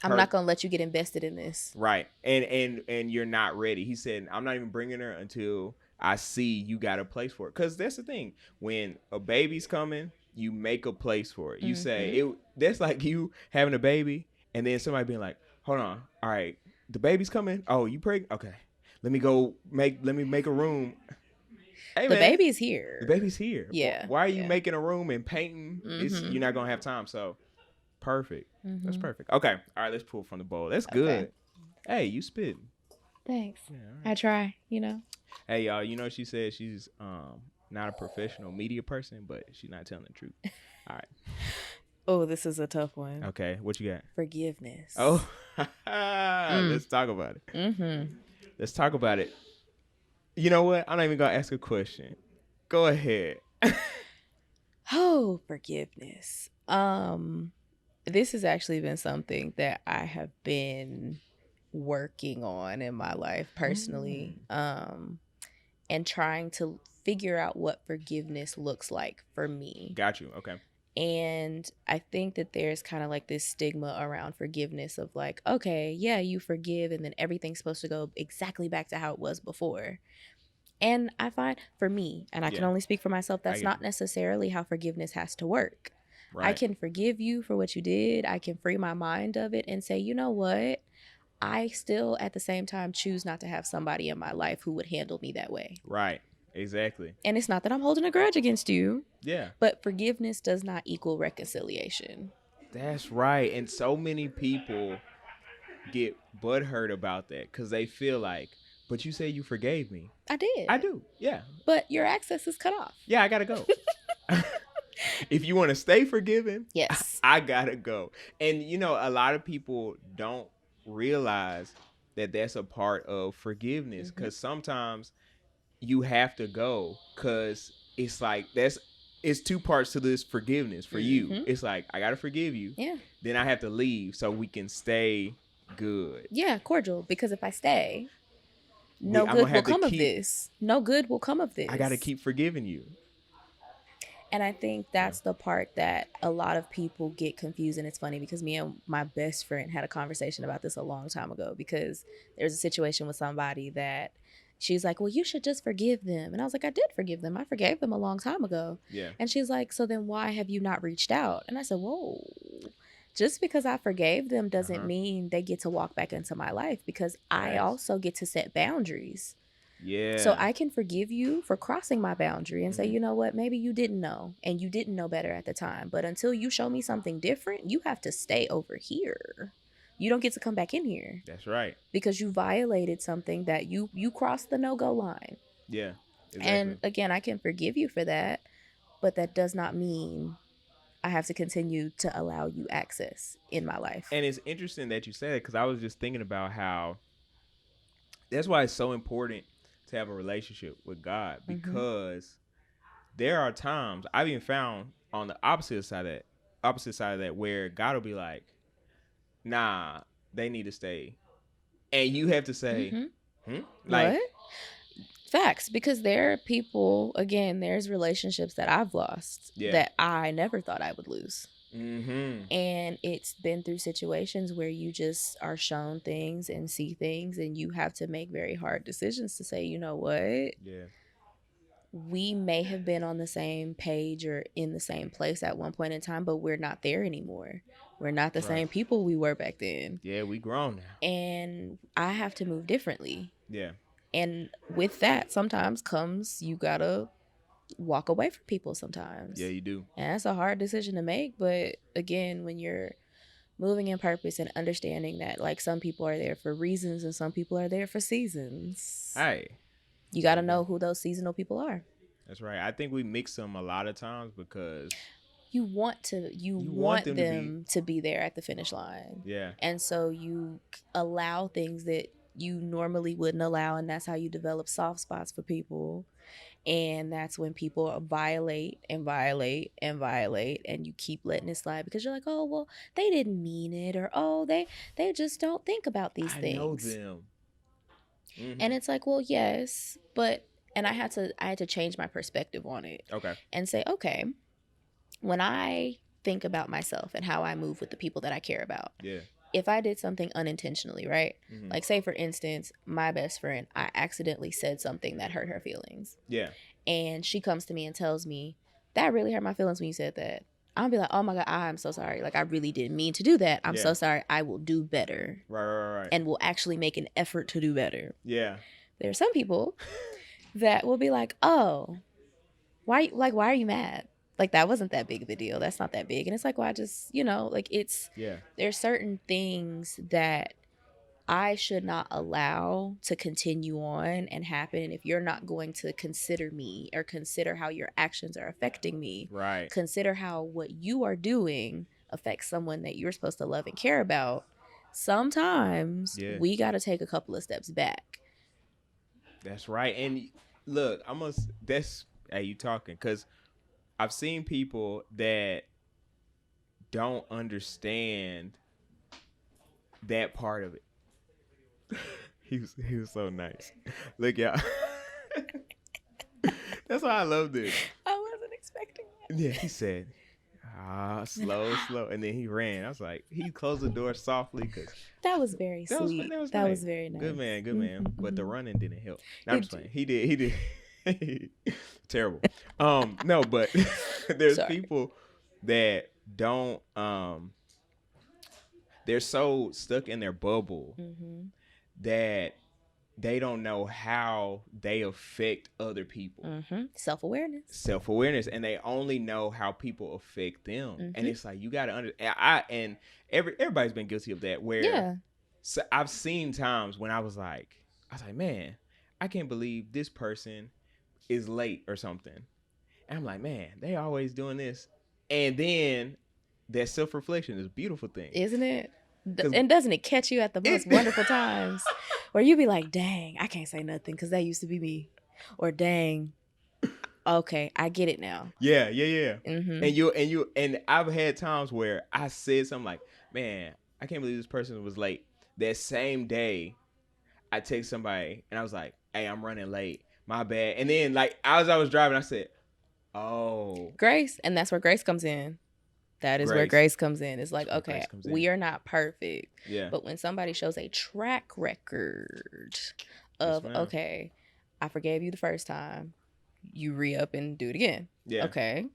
I'm not going to let you get invested in this. Right. And you're not ready. He said, I'm not even bringing her until I see you got a place for it. Because that's the thing. When a baby's coming, you make a place for it. You say, that's like you having a baby and then somebody being like, hold on. All right. The baby's coming. Oh, you pregnant? Okay. Let me make a room. Hey, the baby's here. The baby's here. Yeah. Why are you making a room and painting? You're not going to have time. So, perfect. That's perfect. Okay. All right. Let's pull from the bowl. That's good. Hey, you spitting. Thanks. Yeah, right. I try, you know. Hey, y'all. You know, she said she's not a professional media person, but she's not telling the truth. All right. Oh, this is a tough one. Okay. What you got? Forgiveness. Oh, let's talk about it. Let's talk about it. You know what? I'm not even going to ask a question. Go ahead. Oh, forgiveness. This has actually been something that I have been working on in my life personally. And trying to figure out what forgiveness looks like for me. Got you. Okay. And I think that there's kind of like this stigma around forgiveness of like, okay, yeah, you forgive and then everything's supposed to go exactly back to how it was before. And I find for me, and I can only speak for myself, that's not necessarily how forgiveness has to work. Right. I can forgive you for what you did. I can free my mind of it and say, you know what? I still at the same time choose not to have somebody in my life who would handle me that way. Right. Exactly. And it's not that I'm holding a grudge against you. Yeah. But forgiveness does not equal reconciliation. That's right. And so many people get butthurt about that because they feel like, but you say you forgave me. I did. I do. Yeah. But your access is cut off. Yeah, I gotta go. If you want to stay forgiven, yes, I gotta go. And a lot of people don't realize that that's a part of forgiveness because sometimes you have to go because it's like it's two parts to this forgiveness for you. It's like I gotta forgive you. Yeah. Then I have to leave so we can stay good. Yeah, cordial. Because if I stay, no good will come of this. No good will come of this. I gotta keep forgiving you. And I think that's the part that a lot of people get confused. And it's funny because me and my best friend had a conversation about this a long time ago, because there's a situation with somebody that she's like, well, you should just forgive them. And I was like, I did forgive them. I forgave them a long time ago. Yeah. And she's like, so then why have you not reached out? And I said, whoa, just because I forgave them doesn't mean they get to walk back into my life, because I also get to set boundaries. Yeah. So I can forgive you for crossing my boundary and say, you know what, maybe you didn't know and you didn't know better at the time. But until you show me something different, you have to stay over here. You don't get to come back in here. That's right. Because you violated something that you crossed the no-go line. Yeah. Exactly. And again, I can forgive you for that, but that does not mean I have to continue to allow you access in my life. And it's interesting that you say that, because I was just thinking about how that's why it's so important to have a relationship with God, because there are times I've even found on the opposite side of that where God will be like, nah, they need to stay. And you have to say, like, what? Facts. Because there are people, again, there's relationships that I've lost that I never thought I would lose. And it's been through situations where you just are shown things and see things, and you have to make very hard decisions to say, you know what? Yeah. We may have been on the same page or in the same place at one point in time, but we're not there anymore. We're not the same people we were back then. Yeah, we grown now. And I have to move differently. Yeah. And with that sometimes comes, you gotta walk away from people sometimes. Yeah, you do. And that's a hard decision to make. But again, when you're moving in purpose and understanding that, like, some people are there for reasons and some people are there for seasons. Hey. You got to know who those seasonal people are. That's right. I think we mix them a lot of times because you want them to be there at the finish line. Yeah. And so you allow things that you normally wouldn't allow, and that's how you develop soft spots for people. And that's when people violate and violate and violate, and you keep letting it slide because you're like, oh, well, they didn't mean it, or oh, they just don't think about these things. I know them. And it's like, well, yes, but, and I had to change my perspective on it. Okay. And say, okay, when I think about myself and how I move with the people that I care about. Yeah. If I did something unintentionally, right? Like, say, for instance, my best friend, I accidentally said something that hurt her feelings. Yeah. And she comes to me and tells me, that really hurt my feelings when you said that. I'll be like, oh my God, I'm so sorry. Like, I really didn't mean to do that. I'm so sorry. I will do better. Right. And will actually make an effort to do better. Yeah. There are some people that will be like, oh, why are you mad? Like, that wasn't that big of a deal. That's not that big. And it's like, well, I just, like, it's, there's certain things that I should not allow to continue on and happen. And if you're not going to consider me or consider how your actions are affecting me, right? Consider how what you are doing affects someone that you're supposed to love and care about. Sometimes we got to take a couple of steps back. That's right. And look, hey, you talking, because I've seen people that don't understand that part of it. He was so nice. Look, y'all. That's why I love this. I wasn't expecting that. Yeah, he said, slow. And then he ran. I was like, he closed the door softly because that was very sweet. That was very nice. Good man. Mm-hmm. But the running didn't help. No, I'm just playing. He did. Terrible. No, but there's people that don't they're so stuck in their bubble that they don't know how they affect other people. Self-awareness, And they only know how people affect them. And Mhm. it's like you got to understand. And everybody's been guilty of that. Where Yeah. so I've seen times when I was like, man, I can't believe this person is late or something. And I'm like, man, they always doing this. And then that self reflection is a beautiful thing, Isn't it? 'Cause And doesn't it catch you at the most wonderful times where you be like, dang, I can't say nothing because that used to be me. Or dang, okay, I get it now. Yeah. Mhm. And I've had times where I said something like, man, I can't believe this person was late. That same day, I text somebody and I was like, hey, I'm running late. My bad. And then like as I was driving, I said, oh, Grace, and that's where grace comes in. That is where grace comes in. It's like, okay, we are not perfect. Yeah. But when somebody shows a track record Yes, of, ma'am. okay, I forgave you the first time, you re-up and do it again. Yeah. Okay.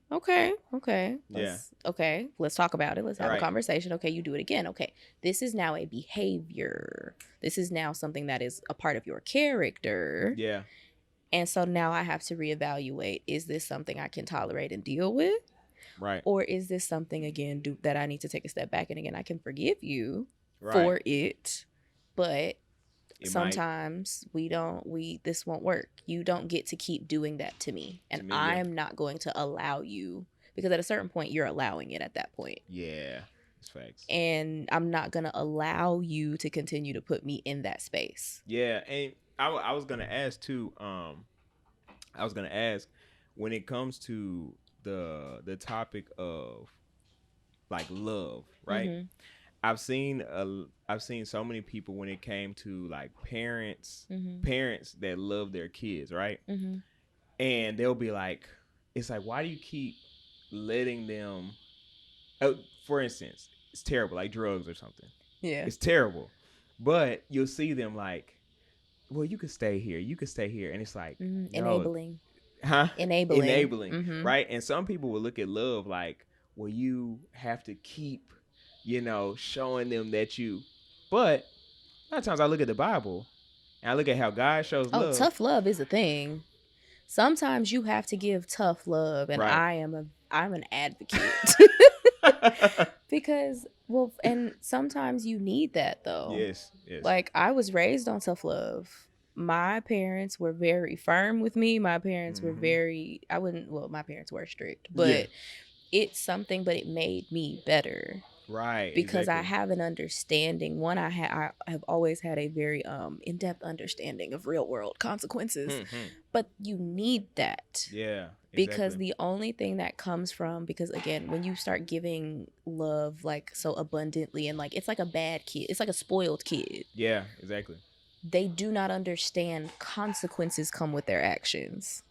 Let's talk about it. Let's have a conversation. Okay, you do it again. Okay, this is now a behavior. This is now something that is a part of your character. Yeah. And so now I have to reevaluate, is this something I can tolerate and deal with? Right. Or is this something, again, that I need to take a step back, and again, I can forgive you for it, but sometimes this won't work. You don't get to keep doing that to me, and I'm not going to allow you, because at a certain point you're allowing it at that point. Yeah, it's facts. And I'm not going to allow you to continue to put me in that space. Yeah, and I was gonna ask too. I was gonna ask, when it comes to the topic of like love, right? Mm-hmm. I've seen so many people when it came to like parents that love their kids, right? Mm-hmm. And they'll be like, it's like, why do you keep letting them? For instance, it's terrible, like drugs or something. Yeah, it's terrible, but you'll see them like, well, you could stay here, and it's like, no, enabling. Enabling, Mm-hmm. right? And some people will look at love like, well, you have to keep, showing them that you. But a lot of times I look at the Bible and I look at how God shows love. Tough love is a thing. Sometimes you have to give tough love, and I'm an advocate. Because, well, and sometimes you need that though. Yes. Like, I was raised on tough love. My parents were very firm with me. My parents were very, my parents were strict, but it's something, but it made me better. Right. Because I have an understanding. One, I have always had a very in-depth understanding of real world consequences. But you need that. Yeah. Because the only thing that comes from, because again, when you start giving love like so abundantly, and like, it's like a bad kid, it's like a spoiled kid. Yeah, exactly. They do not understand consequences come with their actions.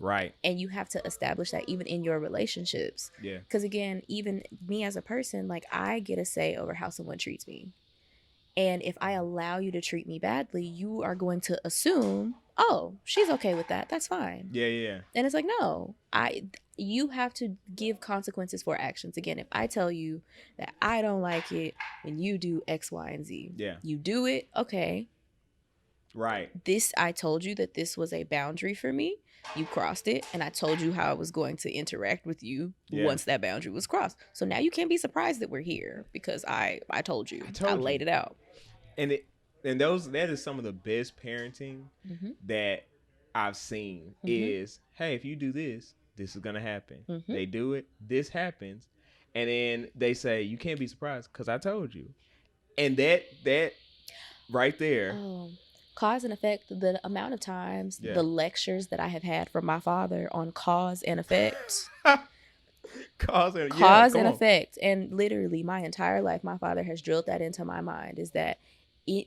Right. And you have to establish that even in your relationships. Yeah. Because again, even me as a person, like, I get a say over how someone treats me. And if I allow you to treat me badly, you are going to assume, oh, she's okay with that. That's fine. Yeah. And it's like, no, you have to give consequences for actions. Again, if I tell you that I don't like it when you do X, Y, and Z, you do it, okay. Right. I told you that this was a boundary for me. You crossed it, and I told you how I was going to interact with you once that boundary was crossed. So now you can't be surprised that we're here, because I told you. I laid it out. And that is some of the best parenting that I've seen is, hey, if you do this, this is gonna happen. They do it, this happens, and then they say, you can't be surprised because I told you. And that right there. Cause and effect. The amount of times, the lectures that I have had from my father on cause and effect. cause and effect. And literally my entire life, my father has drilled that into my mind, is that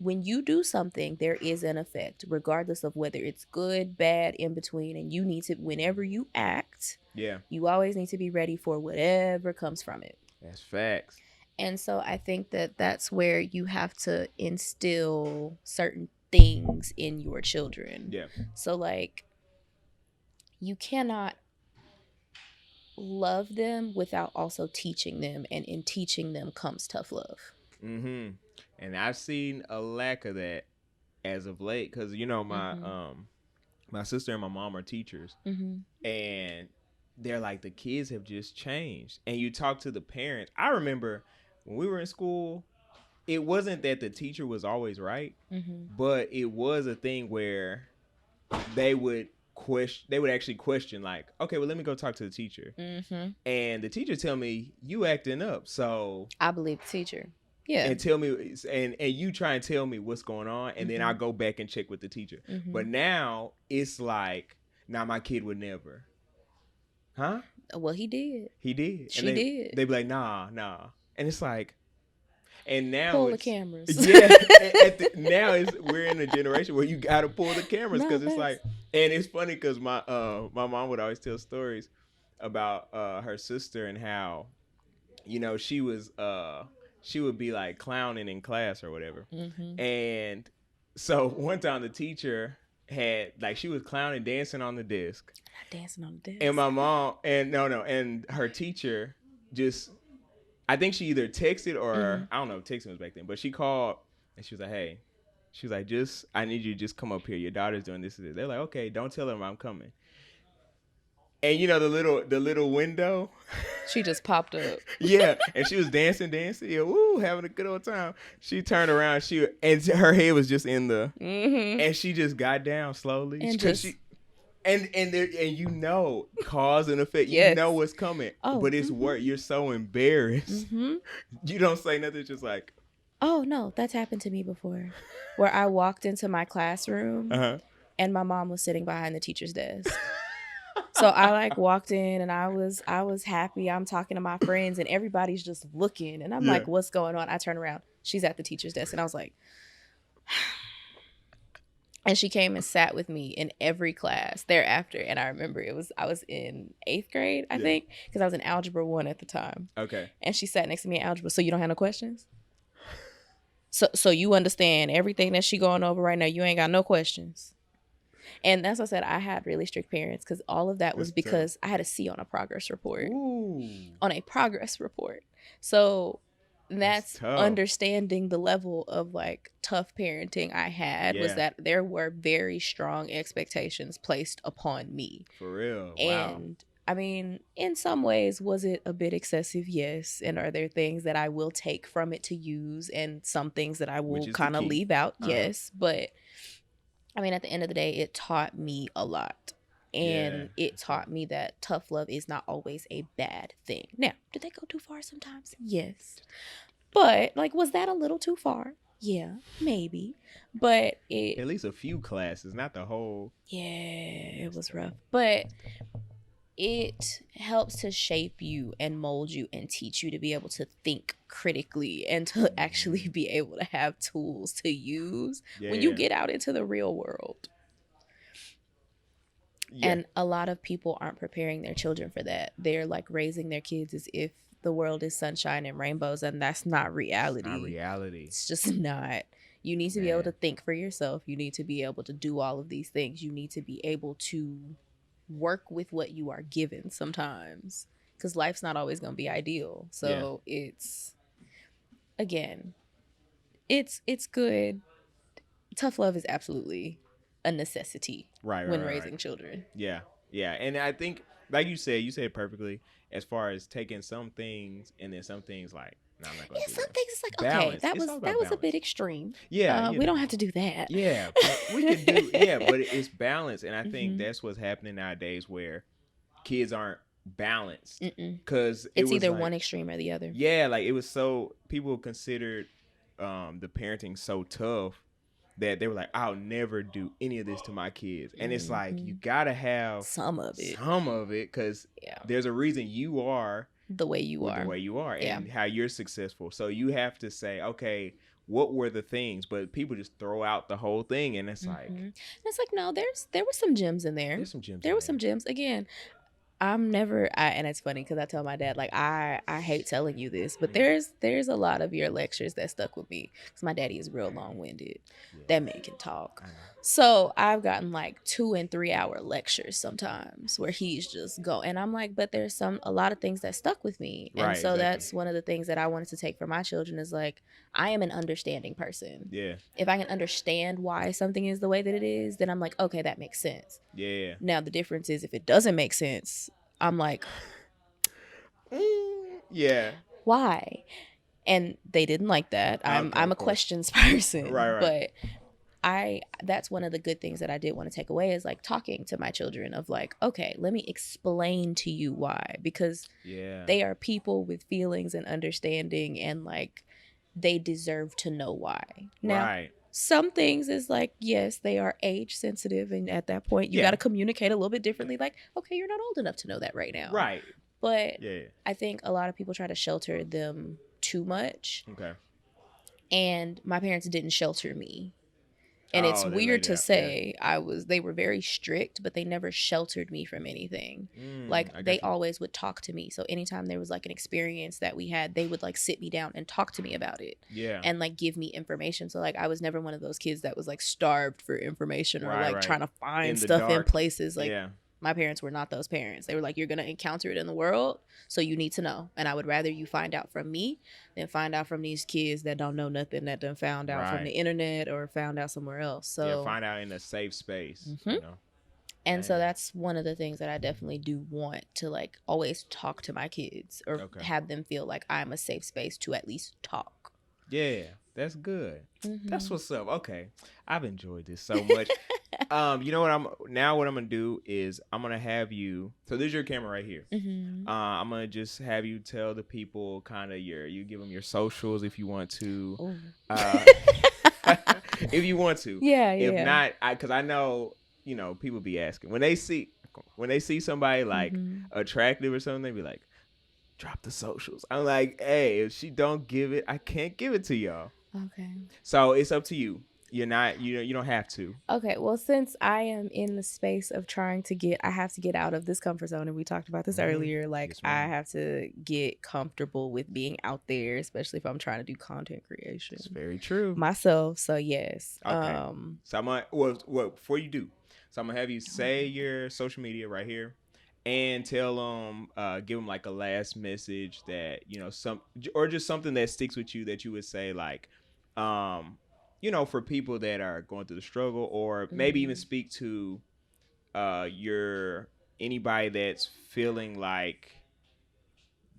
when you do something, there is an effect, regardless of whether it's good, bad, in between. And you need to, whenever you act, you always need to be ready for whatever comes from it. That's facts. And so I think that that's where you have to instill certain things in your children. Yeah. So, like, you cannot love them without also teaching them, and in teaching them comes tough love. And I've seen a lack of that as of late, because my sister and my mom are teachers, and they're like, the kids have just changed. And you talk to the parents. I remember when we were in school, it wasn't that the teacher was always right, but it was a thing where they would actually question, like, okay, well, let me go talk to the teacher. And the teacher tell me, you acting up, so I believe the teacher. Yeah. And tell me, and you try and tell me what's going on, and then I go back and check with the teacher. But now it's like, now my kid would never. Huh? Well, he did. He did. She did. They'd be like, nah. And it's like, and now pull the cameras. Yeah. Now we're in a generation where you gotta pull the cameras, because it's like, and it's funny because my mom would always tell stories about her sister and how, she would be like clowning in class or whatever. And so one time the teacher had, like, she was clowning, dancing on the desk. Dancing on the desk. And my mom, and her teacher just, I think she either texted or, I don't know if texting was back then, but she called and she was like, hey, she was like, I need you to just come up here. Your daughter's doing this and this. They're like, okay, don't tell them I'm coming. And the little window, she just popped up. Yeah, and she was dancing, yeah, woo, having a good old time. She turned around, and her head was just in the, and she just got down slowly, and just, cause and effect. Yes. You know what's coming, but it's work. You're so embarrassed. You don't say nothing. Just like, oh no, that's happened to me before, where I walked into my classroom and my mom was sitting behind the teacher's desk. So I walked in and I was happy. I'm talking to my friends and everybody's just looking and I'm like, what's going on? I turn around. She's at the teacher's desk and I was like, and she came and sat with me in every class thereafter. And I remember I was in 8th grade, I think, because I was in Algebra 1 at the time. Okay. And she sat next to me in Algebra. So you don't have no questions? So you understand everything that she going over right now. You ain't got no questions. And that's what I said. I had really strict parents because all of that was because I had a C on a progress report. Ooh. On a progress report. So that's understanding the level of tough parenting I had was that there were very strong expectations placed upon me. For real. And I mean, in some ways, was it a bit excessive? Yes. And are there things that I will take from it to use and some things that I will kind of leave out? Yes. But I mean, at the end of the day, it taught me a lot. And it taught me that tough love is not always a bad thing. Now, did they go too far sometimes? Yes. But, was that a little too far? Yeah, maybe. But at least a few classes, not the whole. Yeah, it was rough. But it helps to shape you and mold you and teach you to be able to think critically and to actually be able to have tools to use when you get out into the real world. And a lot of people aren't preparing their children for that. They're raising their kids as if the world is sunshine and rainbows, and that's not reality. It's not reality. It's just not. You need to be able to think for yourself. You need to be able to do all of these things. You need to be able to work with what you are given sometimes, because life's not always going to be ideal. So it's, again, it's good. Tough love is absolutely a necessity when raising children. Yeah. And I think, like you said it perfectly, as far as taking some things and then some things no, I'm not going to do some that. things it's balance. Okay, that was a bit extreme. Yeah. We don't have to do that. Yeah, but we can do, but it's balance. And I think that's what's happening nowadays, where kids aren't balanced. Because it's either one extreme or the other. Yeah, it was so, people considered the parenting so tough that they were like, I'll never do any of this to my kids. And it's you gotta have some of it, because there's a reason you are the way you are and how you're successful. So you have to say, okay, what were the things? But people just throw out the whole thing, and it's no, there were some gems in there. There were some gems. Again, and it's funny because I tell my dad, I hate telling you this, but there's a lot of your lectures that stuck with me because my daddy is real long-winded. That man can talk. So I've gotten like 2 and 3 hour lectures sometimes where he's just go, and I'm like, but there's a lot of things that stuck with me, and Right, so exactly. that's one of the things that I wanted to take for my children is like, I am an understanding person. Yeah. If I can understand why something is the way that it is, then I'm like, okay, that makes sense. Yeah. Now the difference is if it doesn't make sense, I'm like, Yeah. why? And they didn't like that. Okay, I'm of a course. questions person, Right, right. but I that's one of the good things that I did want to take away is like talking to my children of like, okay, let me explain to you why, because Yeah. they are people with feelings and understanding, and like they deserve to know why. Now, Right. some things is like, yes, they are age sensitive, and at that point you Yeah. got to communicate a little bit differently, like, okay, you're not old enough to know that right now. Right. But Yeah. I think a lot of people try to shelter them too much, Okay. and my parents didn't shelter me. And it's Oh, they weird laid it to out. Yeah. say they were very strict, but they never sheltered me from anything. Like I they got you. always would talk to me. So anytime there was like an experience that we had, they would like sit me down and talk to me about it. Yeah. And like give me information. So like I was never one of those kids that was like starved for information or Right, like right. trying to find In the stuff in dark. places. Like Yeah. my parents were not those parents. They were like, you're going to encounter it in the world, so you need to know. And I would rather you find out from me than find out from these kids that don't know nothing, that done found out from the Right. internet or found out somewhere else. So Yeah. Find out in a safe space. Mhm. You know. and so Dang. that's one of the things that I definitely do want to like always talk to my kids or Okay. have them feel like I'm a safe space to at least talk. Yeah. That's good. That's Mhm. what's up. Okay. I've enjoyed this so much. You know what what I'm gonna do is I'm gonna have you. So there's your camera right here. Mhm. I'm gonna just have you tell the people kind of you give them your socials if you want to. Ooh. Uh, if you want to. Yeah, If yeah. not, because I know people be asking when they see somebody like Mhm. attractive or something, they be like, drop the socials. I'm like, hey, if she don't give it, I can't give it to y'all. Okay. So it's up to you. You're not you don't have to. Okay, well, since I am in the space of I have to get out of this comfort zone, and we talked about this earlier. Like, Yes, I ma'am. have to get comfortable with being out there, especially if I'm trying to do content creation It's very true. myself. So yes, Okay. So I'm gonna before you do, so I'm gonna have you say your social media right here, and tell them, give them like a last message that or just something that sticks with you that you would say like, for people that are going through the struggle, or maybe even speak to, your anybody that's feeling like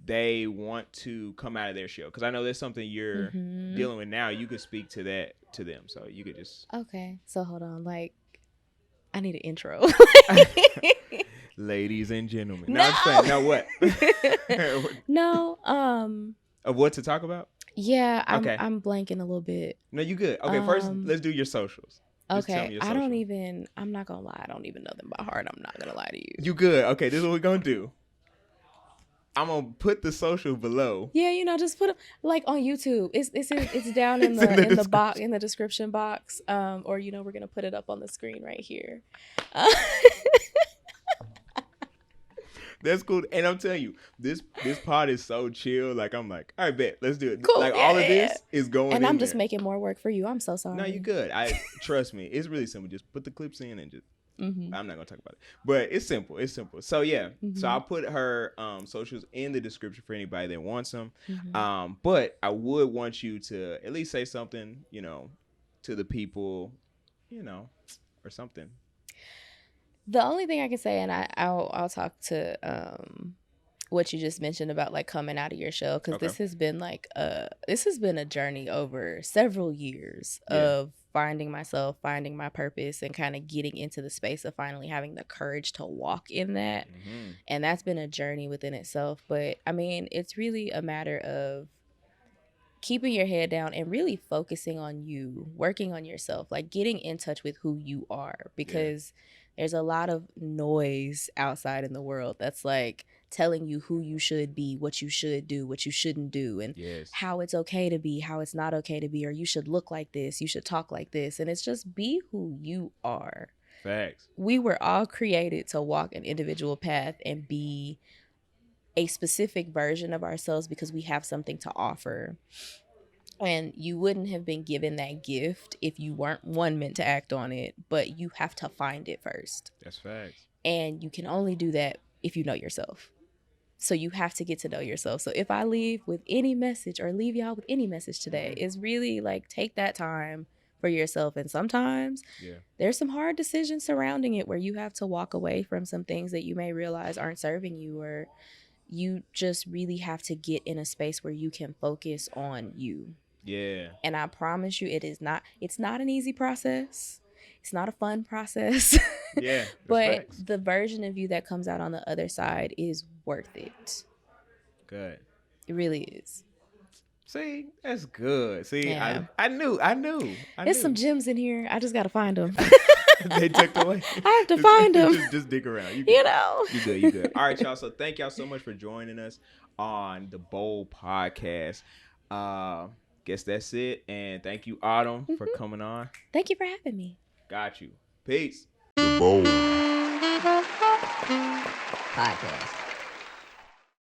they want to come out of their shell, because I know there's something you're dealing with now. You could speak to that to them, so you could just Okay, so hold on, like I need an intro. ladies and gentlemen. No, I'm just saying. No, what? no, Of what to talk about? yeah, Okay. I'm blanking a little bit. No, you good. Okay, first let's do your socials. Just tell Okay, me your I don't social. even. I'm not gonna lie. I don't even know them by heart. I'm not gonna lie to you. You good? Okay, this is what we're gonna do. I'm gonna put the social below. Yeah, just put them like on YouTube. It's down in It's the in the in the box in the description box. Or we're gonna put it up on the screen right here. That's cool. And I'm telling you, this pod is so chill. Like I'm like, all right, bet, let's do it. Cool. Like Yeah, all of yeah. this is going And in I'm just there. making more work for you. I'm so sorry. No, you good. I trust me. It's really simple. Just put the clips in and just. Mm-hmm. I'm not gonna talk about it, but it's simple. It's simple. So yeah. Mm-hmm. So I'll put her socials in the description for anybody that wants them. Mm-hmm. But I would want you to at least say something, to the people, or something. The only thing I can say, and I'll talk to what you just mentioned about like coming out of your shell, because Okay. this has been a journey over several years Yeah. of finding myself, finding my purpose, and kind of getting into the space of finally having the courage to walk in that. Mm-hmm. And that's been a journey within itself. But I mean, it's really a matter of keeping your head down and really focusing on you, working on yourself, like getting in touch with who you are, because there's a lot of noise outside in the world that's like telling you who you should be, what you should do, what you shouldn't do, and Yes. how it's okay to be, how it's not okay to be, or you should look like this, you should talk like this. And it's just be who you are. Facts. We were all created to walk an individual path and be a specific version of ourselves because we have something to offer. And you wouldn't have been given that gift if you weren't one meant to act on it, but you have to find it first. That's facts. And you can only do that if you know yourself. So you have to get to know yourself. So if I leave with any message or leave y'all with any message today, it's really like take that time for yourself. And sometimes there's some hard decisions surrounding it where you have to walk away from some things that you may realize aren't serving you, or you just really have to get in a space where you can focus on you. Yeah. And I promise you, it's not an easy process. It's not a fun process. Yeah. But the version of you that comes out on the other side is worth it. Good. It really is. See, that's good. See, Yeah. I knew. There's some gems in here. I just got to find them. They tucked away. I have to find them. Just dig around. You know. You good. All right, y'all. So thank y'all so much for joining us on the Bold Podcast. Guess that's it. And thank you, Autumn, for coming on. Thank you for having me. Got you. Peace. The Bold Podcast.